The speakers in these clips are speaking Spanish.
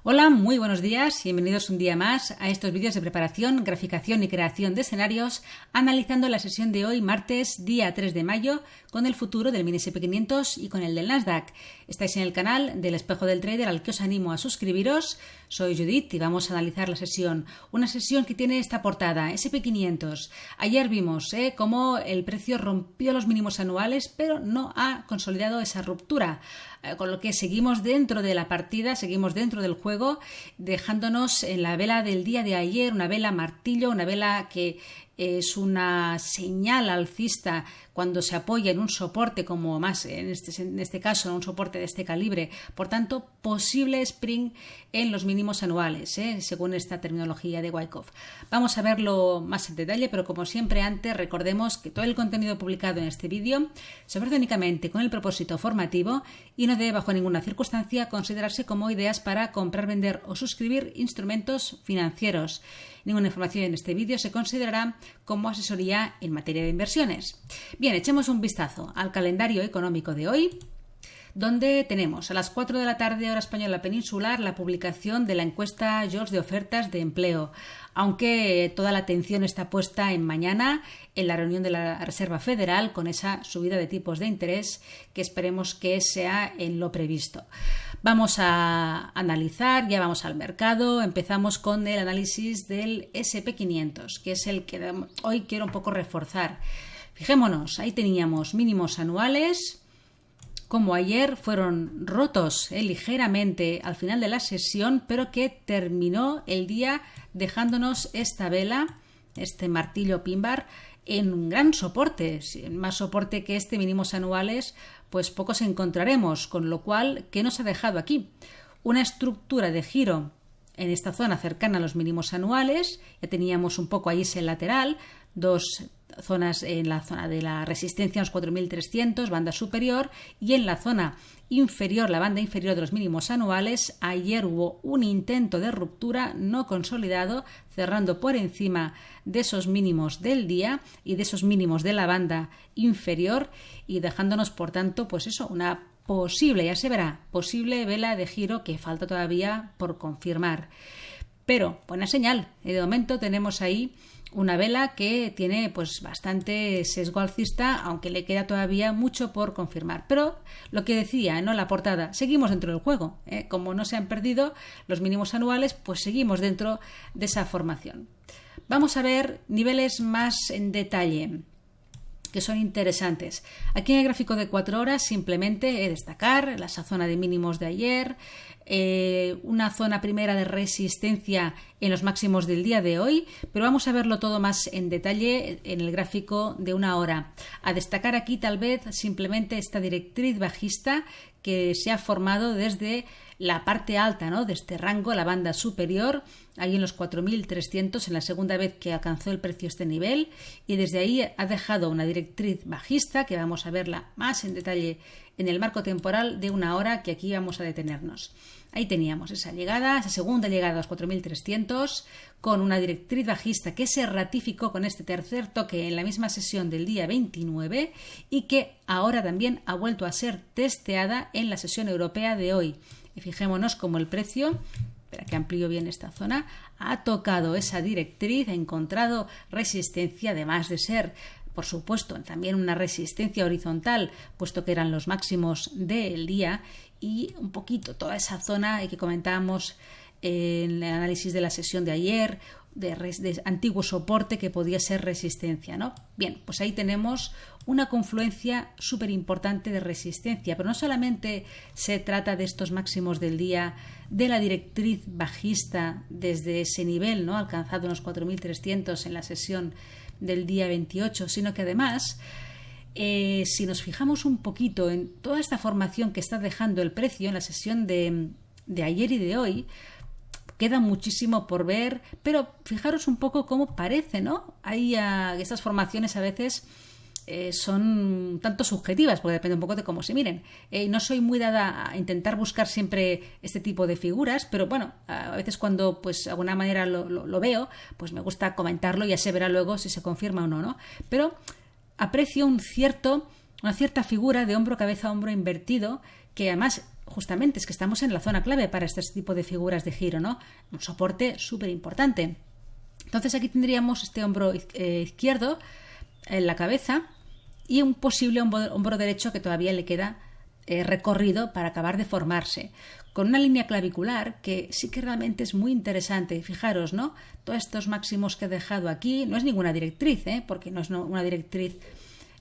Hola, muy buenos días, bienvenidos un día más a estos vídeos de preparación, graficación y creación de escenarios, analizando la sesión de hoy, martes, día 3 de mayo, con el futuro del mini SP500 y con el del Nasdaq. Estáis en el canal del Espejo del Trader al que os animo a suscribiros. Soy Judith y vamos a analizar la sesión. Una sesión que tiene esta portada, SP500. Ayer vimos cómo el precio rompió los mínimos anuales, pero no ha consolidado esa ruptura. Con lo que seguimos dentro de la partida, seguimos dentro del juego, dejándonos en la vela del día de ayer, una vela martillo, una vela que es una señal alcista cuando se apoya en un soporte como más, en este caso, en un soporte de este calibre. Por tanto, posible spring en los mínimos anuales, según esta terminología de Wyckoff. Vamos a verlo más en detalle, pero como siempre antes, recordemos que todo el contenido publicado en este vídeo se ofrece únicamente con el propósito formativo y no debe bajo ninguna circunstancia considerarse como ideas para comprar, vender o suscribir instrumentos financieros. Ninguna información en este vídeo se considerará como asesoría en materia de inversiones. Bien, echemos un vistazo al calendario económico de hoy, donde tenemos a las 4 de la tarde, hora española peninsular, la publicación de la encuesta JOLTS de ofertas de empleo, aunque toda la atención está puesta en mañana, en la reunión de la Reserva Federal, con esa subida de tipos de interés que esperemos que sea en lo previsto. Vamos a analizar, ya vamos al mercado, empezamos con el análisis del SP500, que es el que hoy quiero un poco reforzar. Fijémonos, ahí teníamos mínimos anuales, como ayer fueron rotos ligeramente al final de la sesión, pero que terminó el día dejándonos esta vela, este martillo pin bar, en un gran soporte, más soporte que este mínimos anuales, pues pocos encontraremos, con lo cual, ¿qué nos ha dejado aquí? Una estructura de giro en esta zona cercana a los mínimos anuales, ya teníamos un poco ahí ese lateral, dos zonas en la zona de la resistencia, los 4.300, banda superior, y en la zona inferior, la banda inferior de los mínimos anuales, ayer hubo un intento de ruptura no consolidado, cerrando por encima de esos mínimos del día y de esos mínimos de la banda inferior y dejándonos, por tanto, pues eso, una posible, ya se verá, posible vela de giro que falta todavía por confirmar. Pero buena señal, de momento tenemos ahí una vela que tiene pues bastante sesgo alcista, aunque le queda todavía mucho por confirmar. Pero lo que decía, ¿no? La portada, seguimos dentro del juego. Como no se han perdido los mínimos anuales, pues seguimos dentro de esa formación. Vamos a ver niveles más en detalle, que son interesantes. Aquí en el gráfico de 4 horas simplemente destacar esa zona de mínimos de ayer, una zona primera de resistencia en los máximos del día de hoy, pero vamos a verlo todo más en detalle en el gráfico de 1 hora. A destacar aquí tal vez simplemente esta directriz bajista que se ha formado desde la parte alta, ¿no?, de este rango, la banda superior, ahí en los 4.300, en la segunda vez que alcanzó el precio este nivel, y desde ahí ha dejado una directriz bajista que vamos a verla más en detalle en el marco temporal de 1 hora, que aquí vamos a detenernos. Ahí teníamos esa llegada, esa segunda llegada a los 4.300, con una directriz bajista que se ratificó con este tercer toque en la misma sesión del día 29 y que ahora también ha vuelto a ser testeada en la sesión europea de hoy. Y fijémonos cómo el precio, espera que amplío bien esta zona, ha tocado esa directriz, ha encontrado resistencia, además de ser, por supuesto, también una resistencia horizontal, puesto que eran los máximos del día, y un poquito toda esa zona que comentábamos en el análisis de la sesión de ayer, de antiguo soporte que podía ser resistencia, ¿no? Bien, pues ahí tenemos una confluencia súper importante de resistencia, pero no solamente se trata de estos máximos del día, de la directriz bajista desde ese nivel, ¿no?, alcanzado en los 4.300 en la sesión del día 28, sino que además, si nos fijamos un poquito en toda esta formación que está dejando el precio en la sesión de ayer y de hoy, queda muchísimo por ver, pero fijaros un poco cómo parece, ¿no? Hay estas formaciones a veces son tanto subjetivas, porque depende un poco de cómo se miren. No soy muy dada a intentar buscar siempre este tipo de figuras, pero bueno, a veces cuando pues de alguna manera lo veo, pues me gusta comentarlo y ya se verá luego si se confirma o no, ¿no? Pero aprecio una cierta figura de hombro, cabeza, hombro invertido, que además justamente es que estamos en la zona clave para este tipo de figuras de giro, ¿no? Un soporte súper importante. Entonces aquí tendríamos este hombro izquierdo en la cabeza y un posible hombro derecho que todavía le queda recorrido para acabar de formarse, con una línea clavicular que sí que realmente es muy interesante. Fijaros, ¿no? Todos estos máximos que he dejado aquí no es ninguna directriz, porque no es una directriz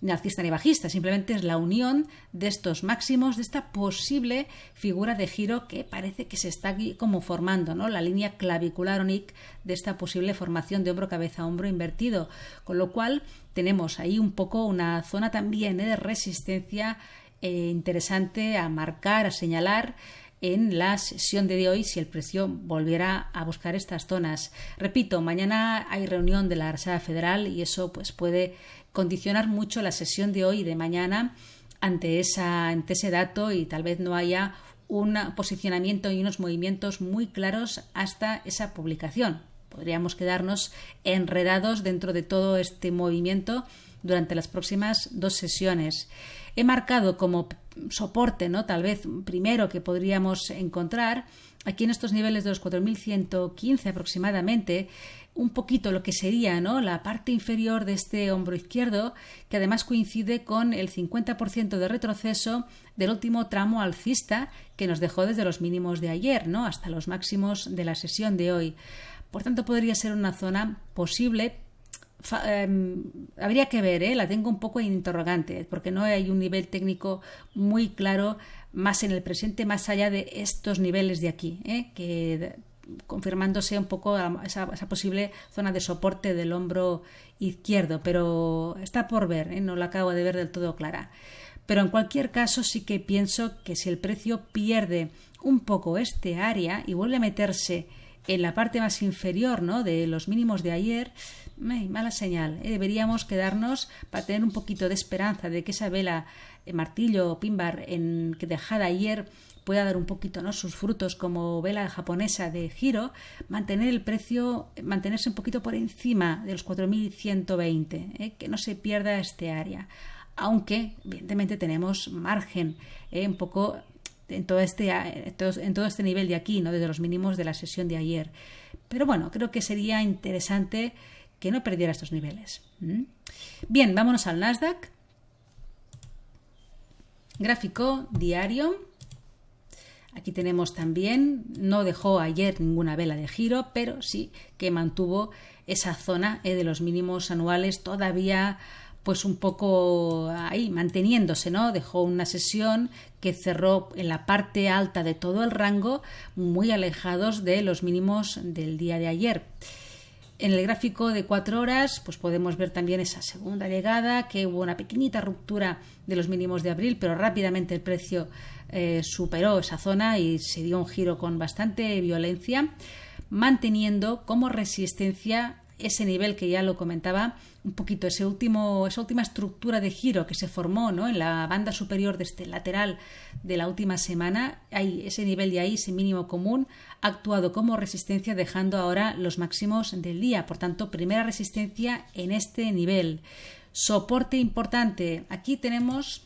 ni alcista ni bajista, simplemente es la unión de estos máximos, de esta posible figura de giro que parece que se está aquí como formando, ¿no? La línea clavicular ONIC de esta posible formación de hombro, cabeza, hombro invertido, con lo cual tenemos ahí un poco una zona también de resistencia interesante a marcar, a señalar en la sesión de hoy si el precio volviera a buscar estas zonas. Repito, mañana hay reunión de la Reserva Federal y eso pues puede condicionar mucho la sesión de hoy y de mañana ante ese dato, y tal vez no haya un posicionamiento y unos movimientos muy claros hasta esa publicación. Podríamos quedarnos enredados dentro de todo este movimiento durante las próximas 2 sesiones. He marcado como soporte, ¿no? Tal vez primero que podríamos encontrar aquí en estos niveles de los 4.115 aproximadamente, un poquito lo que sería, ¿no? La parte inferior de este hombro izquierdo, que además coincide con el 50% de retroceso del último tramo alcista que nos dejó desde los mínimos de ayer, ¿no? Hasta los máximos de la sesión de hoy. Por tanto, podría ser una zona posible. Habría que ver, la tengo un poco interrogante, porque no hay un nivel técnico muy claro más en el presente, más allá de estos niveles de aquí, que confirmándose un poco esa posible zona de soporte del hombro izquierdo, pero está por ver, no la acabo de ver del todo clara. Pero en cualquier caso sí que pienso que si el precio pierde un poco este área y vuelve a meterse en la parte más inferior, ¿no?, de los mínimos de ayer, mala señal. Deberíamos quedarnos para tener un poquito de esperanza de que esa vela martillo o pin bar que dejada ayer pueda dar un poquito, ¿no?, sus frutos como vela japonesa de giro, mantener el precio, mantenerse un poquito por encima de los 4.120, que no se pierda este área. Aunque, evidentemente, tenemos margen un poco en todo este nivel de aquí, ¿no?, desde los mínimos de la sesión de ayer. Pero bueno, creo que sería interesante que no perdiera estos niveles. Bien, vámonos al Nasdaq. Gráfico diario. Aquí tenemos también, no dejó ayer ninguna vela de giro, pero sí que mantuvo esa zona de los mínimos anuales todavía pues un poco ahí manteniéndose, ¿no? Dejó una sesión que cerró en la parte alta de todo el rango, muy alejados de los mínimos del día de ayer. En el gráfico de 4 horas pues podemos ver también esa segunda llegada, que hubo una pequeñita ruptura de los mínimos de abril, pero rápidamente el precio superó esa zona y se dio un giro con bastante violencia, manteniendo como resistencia ese nivel que ya lo comentaba un poquito, esa última estructura de giro que se formó, ¿no?, en la banda superior de este lateral de la última semana. Ahí, ese nivel de ahí, ese mínimo común, ha actuado como resistencia, dejando ahora los máximos del día. Por tanto, primera resistencia en este nivel. Soporte importante. Aquí tenemos,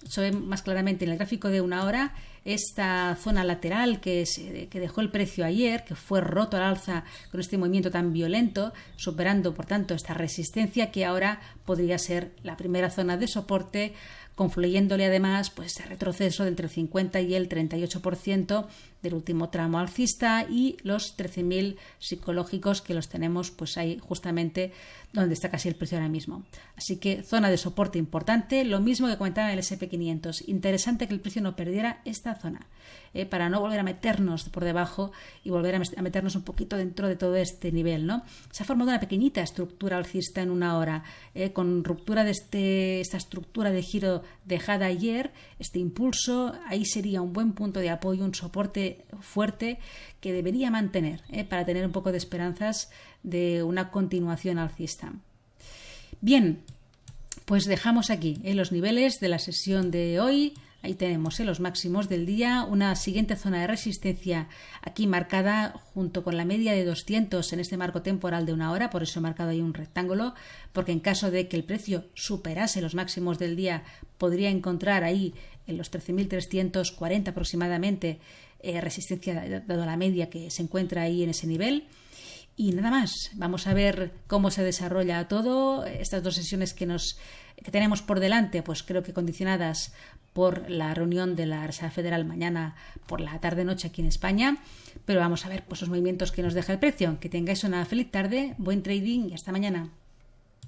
se ve más claramente en el gráfico de 1 hora, esta zona lateral que dejó el precio ayer, que fue roto al alza con este movimiento tan violento, superando por tanto esta resistencia que ahora podría ser la primera zona de soporte, confluyéndole además pues ese retroceso de entre el 50 y el 38% del último tramo alcista y los 13.000 psicológicos que los tenemos pues ahí justamente donde está casi el precio ahora mismo. Así que zona de soporte importante, lo mismo que comentaba en el S&P500. Interesante que el precio no perdiera esta zona, para no volver a meternos por debajo y volver a meternos un poquito dentro de todo este nivel, ¿no? Se ha formado una pequeñita estructura alcista en 1 hora, con ruptura de esta estructura de giro dejada ayer, este impulso, ahí sería un buen punto de apoyo, un soporte fuerte que debería mantener, para tener un poco de esperanzas de una continuación alcista. Bien, pues dejamos aquí los niveles de la sesión de hoy. Ahí tenemos los máximos del día, una siguiente zona de resistencia aquí marcada junto con la media de 200 en este marco temporal de 1 hora, por eso he marcado ahí un rectángulo, porque en caso de que el precio superase los máximos del día podría encontrar ahí en los 13.340 aproximadamente, resistencia dado la media que se encuentra ahí en ese nivel. Y nada más, vamos a ver cómo se desarrolla todo. Estas dos sesiones que tenemos por delante, pues creo que condicionadas por la reunión de la Reserva Federal mañana por la tarde-noche aquí en España. Pero vamos a ver pues los movimientos que nos deja el precio. Que tengáis una feliz tarde, buen trading y hasta mañana.